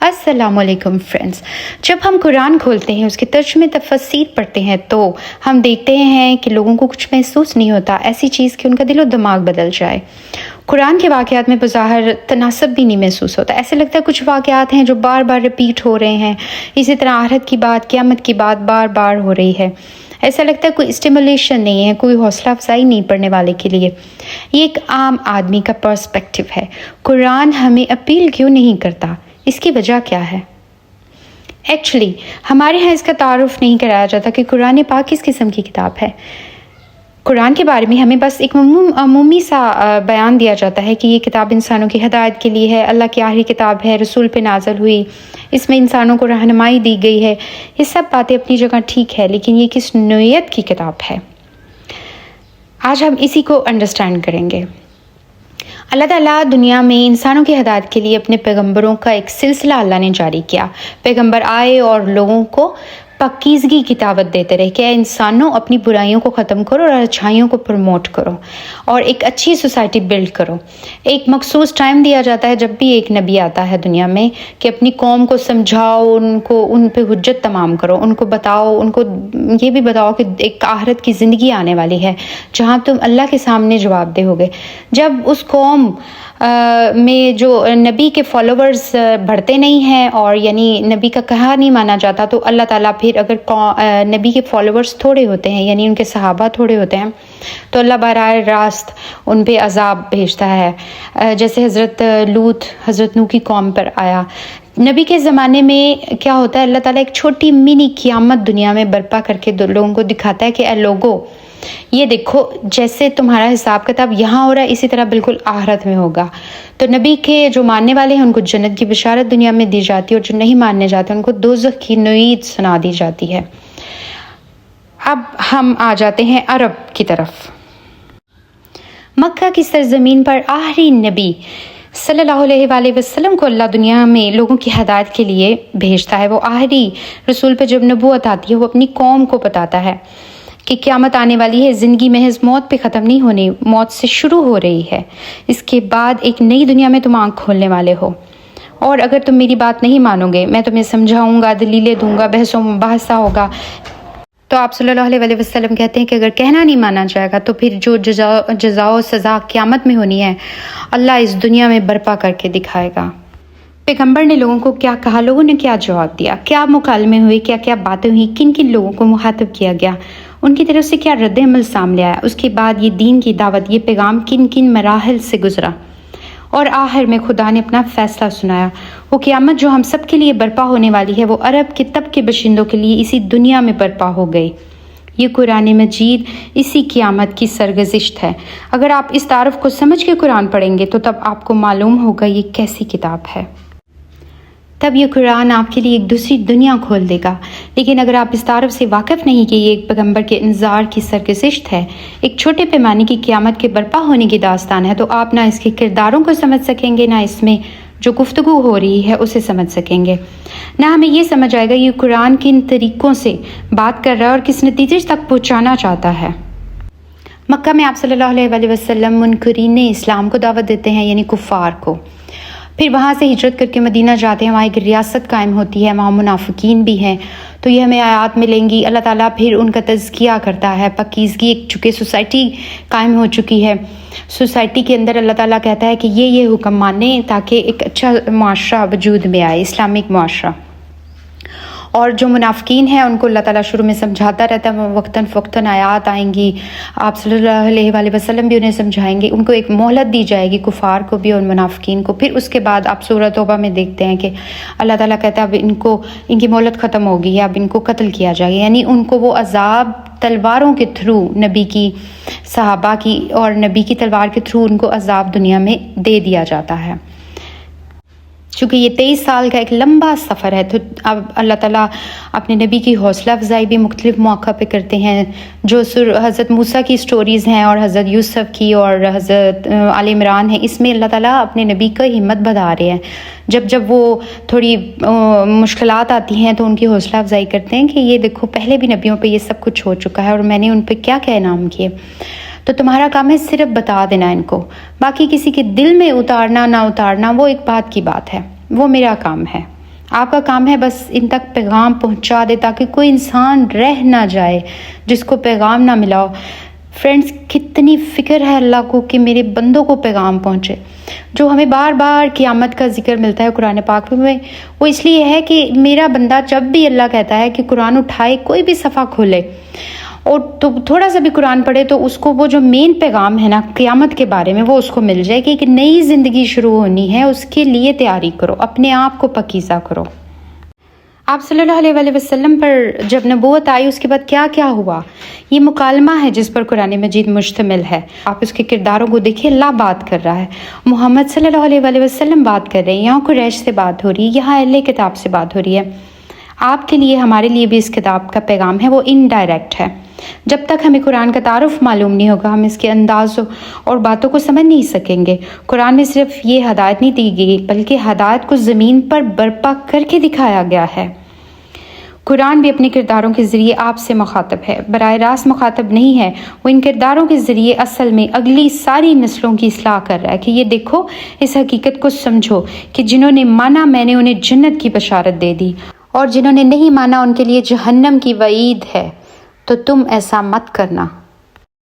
السلام علیکم فرینڈز، جب ہم قرآن کھولتے ہیں، اس کے ترجمے تفسیر پڑھتے ہیں تو ہم دیکھتے ہیں کہ لوگوں کو کچھ محسوس نہیں ہوتا ایسی چیز کہ ان کا دل و دماغ بدل جائے۔ قرآن کے واقعات میں بظاہر تناسب بھی نہیں محسوس ہوتا، ایسے لگتا ہے کچھ واقعات ہیں جو بار بار رپیٹ ہو رہے ہیں، اسی طرح آخرت کی بات، قیامت کی بات بار بار ہو رہی ہے۔ ایسا لگتا ہے کوئی اسٹیمولیشن نہیں ہے، کوئی حوصلہ افزائی نہیں پڑھنے والے کے لیے۔ یہ ایک عام آدمی کا پرسپیکٹیو ہے۔ قرآن ہمیں اپیل کیوں نہیں کرتا؟ اس کی وجہ کیا ہے؟ ایکچولی ہمارے ہاں اس کا تعارف نہیں کرایا جاتا کہ قرآن پاک کس قسم کی کتاب ہے۔ قرآن کے بارے میں ہمیں بس ایک عمومی سا بیان دیا جاتا ہے کہ یہ کتاب انسانوں کی ہدایت کے لیے ہے، اللہ کی آخری کتاب ہے، رسول پہ نازل ہوئی، اس میں انسانوں کو رہنمائی دی گئی ہے۔ یہ سب باتیں اپنی جگہ ٹھیک ہے، لیکن یہ کس نوعیت کی کتاب ہے؟ آج ہم اسی کو انڈرسٹینڈ کریں گے۔ اللہ تعالیٰ دنیا میں انسانوں کی ہدایت کے لیے اپنے پیغمبروں کا ایک سلسلہ اللہ نے جاری کیا۔ پیغمبر آئے اور لوگوں کو پاکیزگی کی دعوت دیتے رہے کہ اے انسانوں، اپنی برائیوں کو ختم کرو اور اچھائیوں کو پروموٹ کرو اور ایک اچھی سوسائٹی بلڈ کرو۔ ایک مخصوص ٹائم دیا جاتا ہے جب بھی ایک نبی آتا ہے دنیا میں کہ اپنی قوم کو سمجھاؤ، ان پہ حجت تمام کرو، ان کو بتاؤ، ان کو یہ بھی بتاؤ کہ ایک آخرت کی زندگی آنے والی ہے جہاں تم اللہ کے سامنے جواب دہ ہوگے۔ جب اس قوم میں جو نبی کے فالوورز بڑھتے نہیں ہیں اور یعنی نبی کا کہا نہیں مانا جاتا، تو اللہ تعالیٰ پھر اگر نبی کے فالوورز تھوڑے ہوتے ہیں، یعنی ان کے صحابہ تھوڑے ہوتے ہیں، تو اللہ براہ راست ان پہ عذاب بھیجتا ہے، جیسے حضرت لوط، حضرت نوح کی قوم پر آیا۔ نبی کے زمانے میں کیا ہوتا ہے، اللہ تعالیٰ ایک چھوٹی منی قیامت دنیا میں برپا کر کے لوگوں کو دکھاتا ہے کہ اے لوگو، یہ دیکھو جیسے تمہارا حساب کتاب یہاں ہو رہا ہے، اسی طرح بالکل آخرت میں ہوگا۔ تو نبی کے جو ماننے والے ہیں ان کو جنت کی بشارت دنیا میں دی جاتی ہے، اور جو نہیں ماننے جاتے ان کو دوزخ کی نوید سنا دی جاتی ہے۔ اب ہم آ جاتے ہیں عرب کی طرف۔ مکہ کی سرزمین پر آخری نبی صلی اللہ علیہ وآلہ وسلم کو اللہ دنیا میں لوگوں کی ہدایت کے لیے بھیجتا ہے۔ وہ آخری رسول پہ جب نبوت آتی ہے، وہ اپنی قوم کو بتاتا ہے کہ قیامت آنے والی ہے، زندگی محض موت پہ ختم نہیں ہونی، موت سے شروع ہو رہی ہے، اس کے بعد ایک نئی دنیا میں تم آنکھ کھولنے والے ہو، اور اگر تم میری بات نہیں مانو گے، میں تمہیں سمجھاؤں گا، دلیلیں دوں گا، بحث و مباحثہ ہوگا۔ تو آپ صلی اللہ علیہ وسلم کہتے ہیں کہ اگر کہنا نہیں مانا جائے گا تو پھر جو جزا و سزا قیامت میں ہونی ہے، اللہ اس دنیا میں برپا کر کے دکھائے گا۔ پیغمبر نے لوگوں کو کیا کہا، لوگوں نے کیا جواب دیا، کیا مکالمے ہوئے، کیا کیا باتیں ہوئی، کن کن لوگوں کو مخاطب کیا گیا، ان کی طرف سے کیا رد عمل سامنے آیا، اس کے بعد یہ دین کی دعوت، یہ پیغام کن کن مراحل سے گزرا، اور آخر میں خدا نے اپنا فیصلہ سنایا۔ وہ قیامت جو ہم سب کے لیے برپا ہونے والی ہے، وہ عرب کے طب کے باشندوں کے لیے اسی دنیا میں برپا ہو گئی۔ یہ قرآن مجید اسی قیامت کی سرگزشت ہے۔ اگر آپ اس تعارف کو سمجھ کے قرآن پڑھیں گے تو تب آپ کو معلوم ہوگا یہ کیسی کتاب ہے۔ تب یہ قرآن آپ کے لیے ایک دوسری دنیا کھول دے گا۔ لیکن اگر آپ اس تعارف سے واقف نہیں کہ یہ ایک پیغمبر کے انذار کی سرگزشت ہے، ایک چھوٹے پیمانے کی قیامت کے برپا ہونے کی داستان ہے، تو آپ نہ اس کے کرداروں کو سمجھ سکیں گے، نہ اس میں جو گفتگو ہو رہی ہے اسے سمجھ سکیں گے، نہ ہمیں یہ سمجھ آئے گا یہ قرآن کن طریقوں سے بات کر رہا ہے اور کس نتیجے تک پہنچانا چاہتا ہے۔ مکہ میں آپ صلی اللہ علیہ وسلم منکرین اسلام کو دعوت دیتے ہیں، یعنی کفار کو۔ پھر وہاں سے ہجرت کر کے مدینہ جاتے ہیں، وہاں ایک ریاست قائم ہوتی ہے، وہاں منافقین بھی ہیں، تو یہ ہمیں آیات ملیں گی۔ اللہ تعالیٰ پھر ان کا تزکیہ کرتا ہے، پاکیزگی، ایک چونکہ سوسائٹی قائم ہو چکی ہے، سوسائٹی کے اندر اللہ تعالیٰ کہتا ہے کہ یہ حکم مانیں تاکہ ایک اچھا معاشرہ وجود میں آئے، اسلامک معاشرہ۔ اور جو منافقین ہیں ان کو اللہ تعالیٰ شروع میں سمجھاتا رہتا ہے، وقتاً فوقتاً آیات آئیں گی، آپ صلی اللہ علیہ وآلہ وسلم بھی انہیں سمجھائیں گے، ان کو ایک مہلت دی جائے گی، کفار کو بھی اور منافقین کو۔ پھر اس کے بعد آپ سورہ توبہ میں دیکھتے ہیں کہ اللہ تعالیٰ کہتا ہے اب ان کی مہلت ختم ہوگی، اب ان کو قتل کیا جائے گا، یعنی ان کو وہ عذاب تلواروں کے تھرو، نبی کی، صحابہ کی اور نبی کی تلوار کے تھرو ان کو عذاب دنیا میں دے دیا جاتا ہے۔ چونکہ یہ 23 سال کا ایک لمبا سفر ہے، تو اب اللہ تعالیٰ اپنے نبی کی حوصلہ افزائی بھی مختلف مواقع پہ کرتے ہیں۔ جو حضرت موسیٰ کی سٹوریز ہیں اور حضرت یوسف کی اور حضرت آل عمران ہے، اس میں اللہ تعالیٰ اپنے نبی کا ہمت بڑھا رہے ہیں۔ جب وہ تھوڑی مشکلات آتی ہیں تو ان کی حوصلہ افزائی کرتے ہیں کہ یہ دیکھو پہلے بھی نبیوں پہ یہ سب کچھ ہو چکا ہے اور میں نے ان پہ کیا کیا انعام کیے، تو تمہارا کام ہے صرف بتا دینا ان کو، باقی کسی کے دل میں اتارنا نہ اتارنا وہ ایک بات کی بات ہے، وہ میرا کام ہے۔ آپ کا کام ہے بس ان تک پیغام پہنچا دے تاکہ کوئی انسان رہ نہ جائے جس کو پیغام نہ ملا ہو۔ فرینڈز، کتنی فکر ہے اللہ کو کہ میرے بندوں کو پیغام پہنچے۔ جو ہمیں بار بار قیامت کا ذکر ملتا ہے قرآن پاک میں، وہ اس لیے ہے کہ میرا بندہ جب بھی اللہ کہتا ہے کہ قرآن اٹھائے، کوئی بھی صفحہ کھولے اور تو تھوڑا سا بھی قرآن پڑھے، تو اس کو وہ جو مین پیغام ہے نا قیامت کے بارے میں، وہ اس کو مل جائے کہ ایک نئی زندگی شروع ہونی ہے، اس کے لیے تیاری کرو، اپنے آپ کو پاکیزہ کرو۔ آپ صلی اللہ علیہ وآلہ وسلم پر جب نبوت آئی اس کے بعد کیا کیا ہوا، یہ مکالمہ ہے جس پر قرآن مجید مشتمل ہے۔ آپ اس کے کرداروں کو دیکھیں، اللہ بات کر رہا ہے، محمد صلی اللہ علیہ وآلہ وسلم بات کر رہے ہیں، یہاں قریش سے بات ہو رہی ہے، یہاں اہل کتاب سے بات ہو رہی ہے۔ آپ کے لیے، ہمارے لیے بھی اس کتاب کا پیغام ہے، وہ انڈائریکٹ ہے۔ جب تک ہمیں قرآن کا تعارف معلوم نہیں ہوگا، ہم اس کے انداز اور باتوں کو سمجھ نہیں سکیں گے۔ قرآن میں صرف یہ ہدایت نہیں دی گئی بلکہ ہدایت کو زمین پر برپا کر کے دکھایا گیا ہے۔ قرآن بھی اپنے کرداروں کے ذریعے آپ سے مخاطب ہے، براہ راست مخاطب نہیں ہے، وہ ان کرداروں کے ذریعے اصل میں اگلی ساری نسلوں کی اصلاح کر رہا ہے کہ یہ دیکھو، اس حقیقت کو سمجھو کہ جنہوں نے مانا میں نے انہیں جنت کی بشارت دے دی، اور جنہوں نے نہیں مانا ان کے لیے جہنم کی وعید ہے، تو تم ایسا مت کرنا۔